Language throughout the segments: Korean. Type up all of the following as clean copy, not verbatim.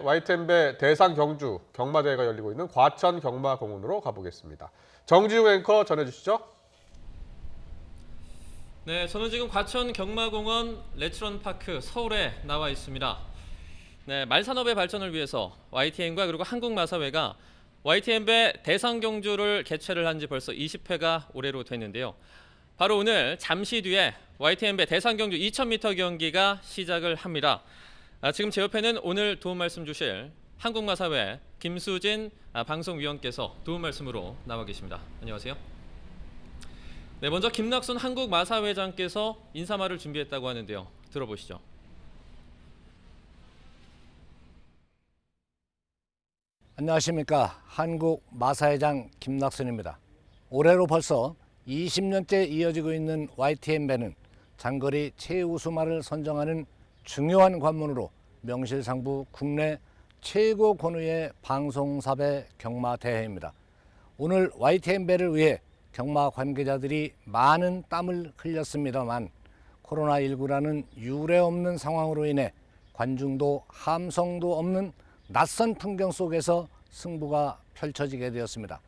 YTN배 대상 경주 경마대회가 열리고 있는 과천 경마공원으로 가보겠습니다. 정지우 앵커 전해주시죠. 네, 저는 지금 과천 경마공원 레츠런파크 서울에 나와 있습니다. 네, 말산업의 발전을 위해서 YTN과 그리고 한국마사회가 YTN배 대상 경주를 개최를 한 지 벌써 20회가 올해로 됐는데요. 바로 오늘 잠시 뒤에 YTN배 대상 경주 2000m 경기가 시작을 합니다. 지금 제 옆에는 오늘 도움 말씀 주실 한국마사회 김수진 방송위원께서 도움 말씀으로 나와 계십니다. 안녕하세요. 네, 먼저 김낙순 한국마사회장께서 인사말을 준비했다고 하는데요. 들어보시죠. 안녕하십니까. 한국마사회장 김낙순입니다. 올해로 벌써 20년째 이어지고 있는 YTN배는 장거리 최우수마를 선정하는 중요한 관문으로 명실상부 국내 최고 권위의 방송사배 경마대회입니다. 오늘 YTN배를 위해 경마 관계자들이 많은 땀을 흘렸습니다만 코로나19라는 유례없는 상황으로 인해 관중도 함성도 없는 낯선 풍경 속에서 승부가 펼쳐지게 되었습니다.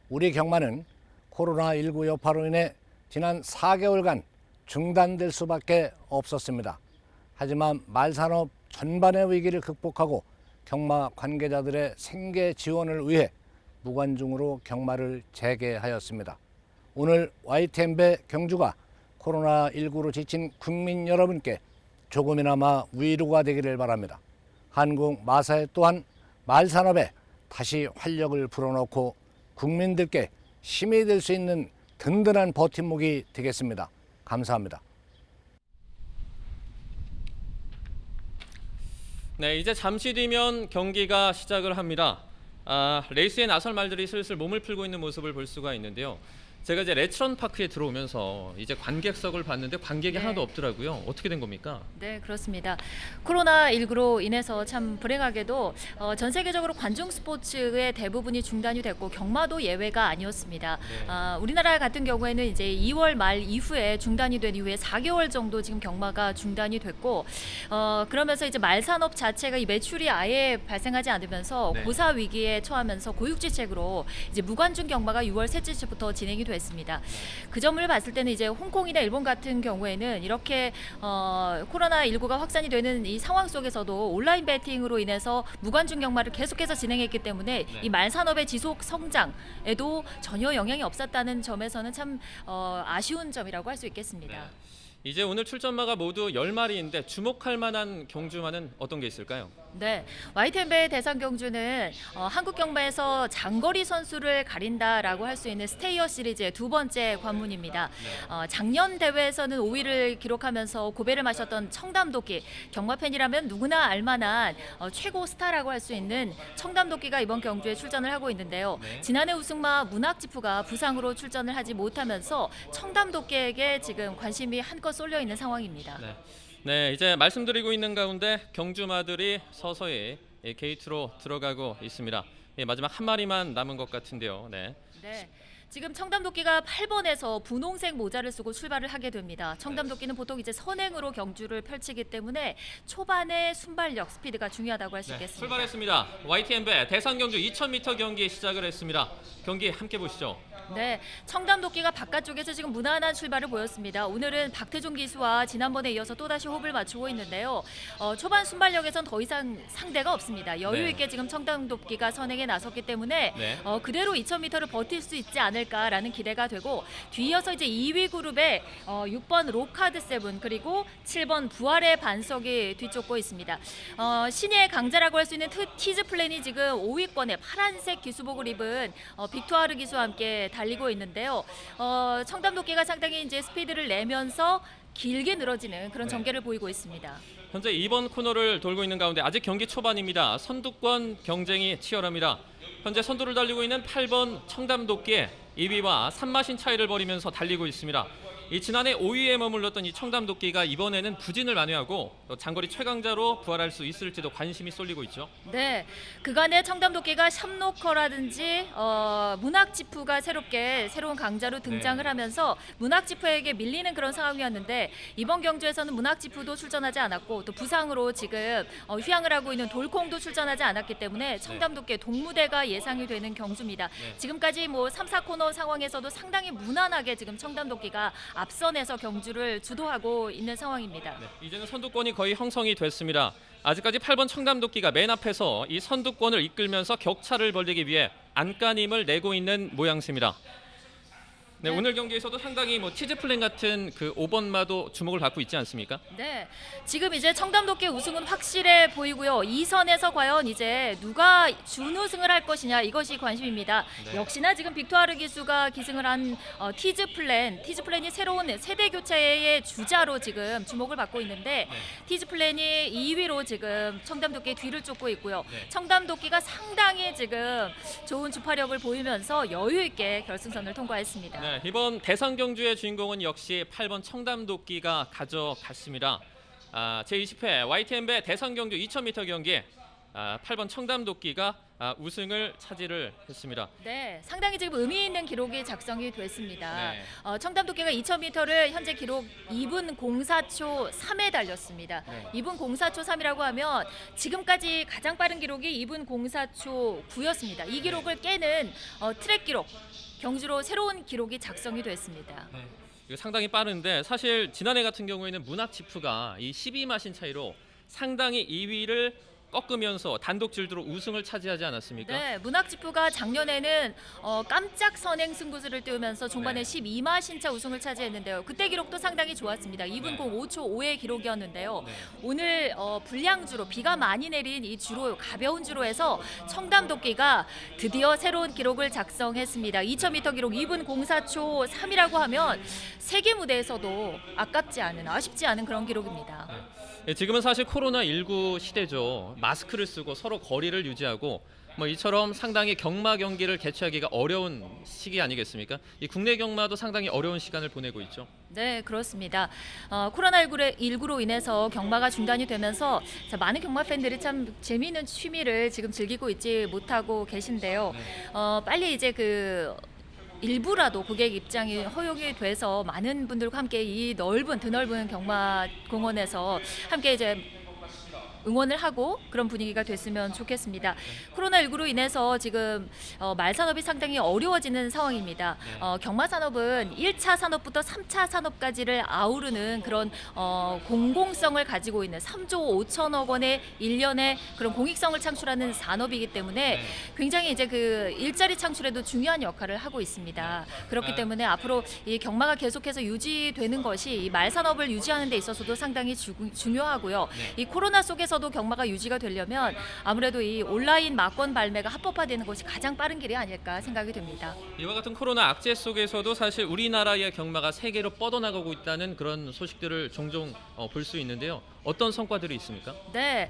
우리 경마는 코로나19 여파로 인해 지난 4개월간 중단될 수밖에 없었습니다. 하지만 말산업 전반의 위기를 극복하고 경마 관계자들의 생계 지원을 위해 무관중으로 경마를 재개하였습니다. 오늘 YTN배 경주가 코로나19로 지친 국민 여러분께 조금이나마 위로가 되기를 바랍니다. 한국마사회 또한 말산업에 다시 활력을 불어넣고 국민들께 힘이 될 수 있는 든든한 버팀목이 되겠습니다. 감사합니다. 네, 이제 잠시 뒤면 경기가 시작을 합니다. 레이스에 나설 말들이 슬슬 몸을 풀고 있는 모습을 볼 수가 있는데요. 제가 이제 레츠런파크에 들어오면서 이제 관객석을 봤는데 관객이 하나도 없더라고요. 어떻게 된 겁니까? 네, 그렇습니다. 코로나19로 인해서 참 불행하게도 전 세계적으로 관중 스포츠의 대부분이 중단이 됐고 경마도 예외가 아니었습니다. 네. 우리나라 같은 경우에는 이제 2월 말 이후에 중단이 된 이후에 4개월 정도 지금 경마가 중단이 됐고 그러면서 이제 말산업 자체가 이 매출이 아예 발생하지 않으면서 네. 고사 위기에 처하면서 고육지책으로 이제 무관중 경마가 6월 셋째 주부터 진행이 됐습니다. 그 점을 봤을 때는 이제 홍콩이나 일본 같은 경우에는 이렇게 코로나19가 확산이 되는 이 상황 속에서도 온라인 베팅으로 인해서 무관중 경마를 계속해서 진행했기 때문에 이 말산업의 지속 성장에도 전혀 영향이 없었다는 점에서는 참 아쉬운 점이라고 할 수 있겠습니다. 네. 이제 오늘 출전마가 모두 10마리인데 주목할 만한 경주마는 어떤 게 있을까요? 네, YTN배 대상 경주는 한국 경마에서 장거리 선수를 가린다라고 할 수 있는 스테이어 시리즈의 두 번째 관문입니다. 작년 대회에서는 5위를 기록하면서 고배를 마셨던 청담도끼, 경마 팬이라면 누구나 알만한 최고 스타라고 할 수 있는 청담도끼가 이번 경주에 출전을 하고 있는데요. 지난해 우승마 문학지푸가 부상으로 출전을 하지 못하면서 청담도끼에게 지금 관심이 한껏 쏠려 있는 상황입니다. 네, 이제 말씀드리고 있는 가운데 경주마들이 서서히 게이트로 들어가고 있습니다. 마지막 한 마리만 남은 것 같은데요. 네. 지금 청담도끼가 8번에서 분홍색 모자를 쓰고 출발을 하게 됩니다. 청담도끼는 보통 이제 선행으로 경주를 펼치기 때문에 초반의 순발력, 스피드가 중요하다고 할 수 있겠습니다. 출발했습니다. YTN배 대상 경주 2000m 경기 시작을 했습니다. 경기 함께 보시죠. 네, 청담도끼가 바깥쪽에서 지금 무난한 출발을 보였습니다. 오늘은 박태종 기수와 지난번에 이어서 또다시 호흡을 맞추고 있는데요. 초반 순발력에선 더 이상 상대가 없습니다. 여유 있게 지금 청담도끼가 선행에 나섰기 때문에 그대로 2000m를 버틸 수 있지 않을까라는 기대가 되고 뒤이어서 이제 2위 그룹에 6번 로카드 세븐 그리고 7번 부활의 반석이 뒤쫓고 있습니다. 신예의 강자라고 할 수 있는 티즈 플랜이 지금 5위권에 파란색 기수복을 입은 빅투아르 기수와 함께 달리고 있는데요. 청담도끼가 상당히 이제 스피드를 내면서 길게 늘어지는 그런 전개를 보이고 있습니다. 현재 2번 코너를 돌고 있는 가운데 아직 경기 초반입니다. 선두권 경쟁이 치열합니다. 현재 선두를 달리고 있는 8번 청담도끼 2위와 3마신 차이를 벌이면서 달리고 있습니다. 이 지난해 5위에 머물렀던 이 청담도끼가 이번에는 부진을 만회하고 또 장거리 최강자로 부활할 수 있을지도 관심이 쏠리고 있죠. 네, 그간의 청담도끼가 샵노커라든지 문학지푸가 새로운 강자로 등장을 하면서 문학지푸에게 밀리는 그런 상황이었는데 이번 경주에서는 문학지푸도 출전하지 않았고 또 부상으로 지금 휴양을 하고 있는 돌콩도 출전하지 않았기 때문에 청담도끼의 동무대가 예상이 되는 경주입니다. 지금까지 뭐 3, 4코너 상황에서도 상당히 무난하게 지금 청담도끼가 앞선에서 경주를 주도하고 있는 상황입니다. 이제는 선두권이 거의 형성이 됐습니다. 아직까지 8번 청담도끼가 맨 앞에서 이 선두권을 이끌면서 격차를 벌리기 위해 안간힘을 내고 있는 모양새입니다. 네, 오늘 경기에서도 상당히 뭐 티즈플랜 같은 그 5번마도 주목을 받고 있지 않습니까? 네, 지금 이제 청담도끼 우승은 확실해 보이고요. 2선에서 과연 이제 누가 준우승을 할 것이냐 이것이 관심입니다. 역시나 지금 빅토르 기수가 기승을 한 티즈플랜이 새로운 세대 교체의 주자로 지금 주목을 받고 있는데 티즈플랜이 2위로 지금 청담도끼 뒤를 쫓고 있고요. 청담도끼가 상당히 지금 좋은 주파력을 보이면서 여유 있게 결승선을 통과했습니다. 네, 이번 대상 경주의 주인공은 역시 8번 청담도끼가 가져갔습니다. 제20회 YTN배 대상 경주 2000m 경기 8번 청담도끼가 우승을 차지를 했습니다. 네, 상당히 지금 의미 있는 기록이 작성이 됐습니다. 네. 청담도끼가 2000m를 현재 기록 2분 04초 3에 달렸습니다. 2분 04초 3이라고 하면 지금까지 가장 빠른 기록이 2분 04초 9였습니다. 이 기록을 깨는 트랙 기록, 경주로 새로운 기록이 작성이 됐습니다. 이거 상당히 빠른데 사실 지난해 같은 경우에는 문학지푸가 이 12마신 차이로 상당히 2위를 꺾으면서 단독 질주로 우승을 차지하지 않았습니까? 네, 문학지푸가 작년에는 깜짝 선행 승부수를 띄우면서 종반에 12마신차 우승을 차지했는데요. 그때 기록도 상당히 좋았습니다. 2분 05초 5의 기록이었는데요. 오늘 불량주로 비가 많이 내린 이 주로 가벼운 주로에서 청담도끼가 드디어 새로운 기록을 작성했습니다. 2000m 기록 2분 04초 3이라고 하면 세계 무대에서도 아쉽지 않은 그런 기록입니다. 지금은 사실 코로나19 시대죠. 마스크를 쓰고 서로 거리를 유지하고 뭐 이처럼 상당히 경마 경기를 개최하기가 어려운 시기 아니겠습니까? 이 국내 경마도 상당히 어려운 시간을 보내고 있죠. 네, 그렇습니다. 코로나19로 인해서 경마가 중단이 되면서 많은 경마 팬들이 참 재미있는 취미를 지금 즐기고 있지 못하고 계신데요. 빨리 이제 일부라도 고객 입장이 허용이 돼서 많은 분들과 함께 이 드넓은 경마 공원에서 함께 이제 응원을 하고 그런 분위기가 됐으면 좋겠습니다. 코로나19로 인해서 지금 말산업이 상당히 어려워지는 상황입니다. 경마 산업은 1차 산업부터 3차 산업까지를 아우르는 그런 공공성을 가지고 있는 3조 5천억 원의 1년의 그런 공익성을 창출하는 산업이기 때문에 굉장히 이제 일자리 창출에도 중요한 역할을 하고 있습니다. 그렇기 때문에 앞으로 이 경마가 계속해서 유지되는 것이 이 말산업을 유지하는 데 있어서도 상당히 중요하고요. 이 코로나 속에서도 경마가 유지가 되려면 아무래도 이 온라인 막권 발매가 합법화되는 것이 가장 빠른 길이 아닐까 생각이 됩니다. 이와 같은 코로나 악재 속에서도 사실 우리나라의 경마가 세계로 뻗어나가고 있다는 그런 소식들을 종종 볼 수 있는데요. 어떤 성과들이 있습니까? 네,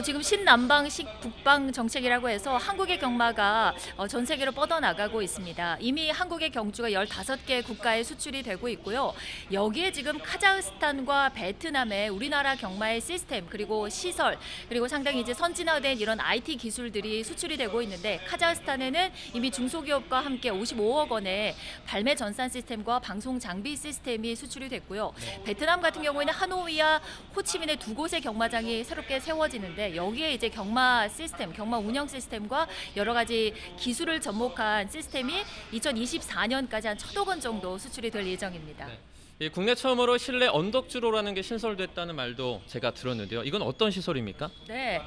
지금 신남방 북방 정책이라고 해서 한국의 경마가 전 세계로 뻗어나가고 있습니다. 이미 한국의 경주가 15개 국가에 수출이 되고 있고요. 여기에 지금 카자흐스탄과 베트남의 우리나라 경마의 시스템 그리고 시설 그리고 상당히 이제 선진화된 이런 IT 기술들이 수출이 되고 있는데 카자흐스탄에는 이미 중소기업과 함께 55억 원의 발매 전산 시스템과 방송 장비 시스템이 수출이 됐고요. 베트남 같은 경우에는 하노이와 호치민의 두 곳의 경마장이 새롭게 세워지는데 여기에 이제 경마 시스템, 경마 운영 시스템과 여러 가지 기술을 접목한 시스템이 2024년까지 한 1,000억 원 정도 수출이 될 예정입니다. 국내 처음으로 실내 언덕주로라는 게 신설됐다는 말도 제가 들었는데요. 이건 어떤 시설입니까? 네,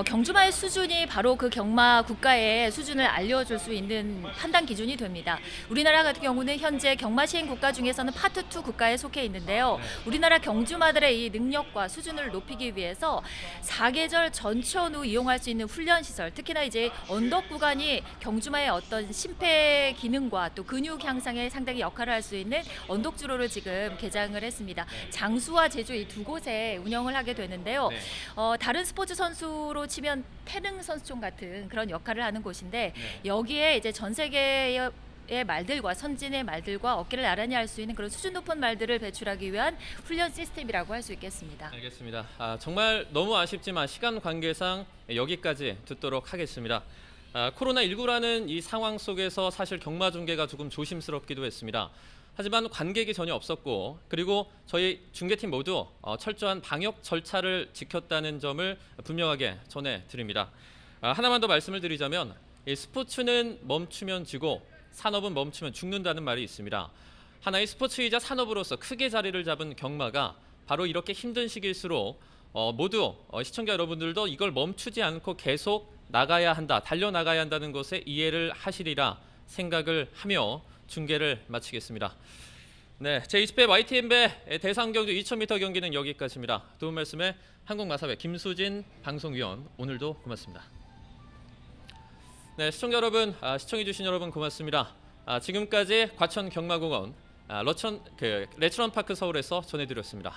경주마의 수준이 바로 그 경마 국가의 수준을 알려줄 수 있는 판단 기준이 됩니다. 우리나라 같은 경우는 현재 경마 시행 국가 중에서는 파트 2 국가에 속해 있는데요. 우리나라 경주마들의 이 능력과 수준을 높이기 위해서 4계절 전천 후 이용할 수 있는 훈련 시설, 특히나 이제 언덕 구간이 경주마의 어떤 심폐 기능과 또 근육 향상에 상당히 역할을 할 수 있는 언덕주로를 지금 개장을 했습니다. 장수와 제주 이 두 곳에 운영을 하게 되는데요. 다른 스포츠 선수로 치면 태릉 선수촌 같은 그런 역할을 하는 곳인데 여기에 이제 전 세계의 선수의 말들과 선진의 말들과 어깨를 나란히 할 수 있는 그런 수준 높은 말들을 배출하기 위한 훈련 시스템이라고 할 수 있겠습니다. 알겠습니다. 정말 너무 아쉽지만 시간 관계상 여기까지 듣도록 하겠습니다. 코로나19라는 이 상황 속에서 사실 경마 중계가 조금 조심스럽기도 했습니다. 하지만 관객이 전혀 없었고 그리고 저희 중계팀 모두 철저한 방역 절차를 지켰다는 점을 분명하게 전해드립니다. 하나만 더 말씀을 드리자면 이 스포츠는 멈추면 지고 산업은 멈추면 죽는다는 말이 있습니다. 하나의 스포츠이자 산업으로서 크게 자리를 잡은 경마가 바로 이렇게 힘든 시기일수록 모두 시청자 여러분들도 이걸 멈추지 않고 계속 나가야 한다, 달려나가야 한다는 것에 이해를 하시리라 생각을 하며 중계를 마치겠습니다. 네, 제20회 YTN배 대상경주 2000m 경기는 여기까지입니다. 도움 말씀에 한국마사회 김수진 방송위원, 오늘도 고맙습니다. 네, 시청자 여러분, 시청해주신 여러분 고맙습니다. 지금까지 과천 경마공원 레츠런파크 서울에서 전해드렸습니다.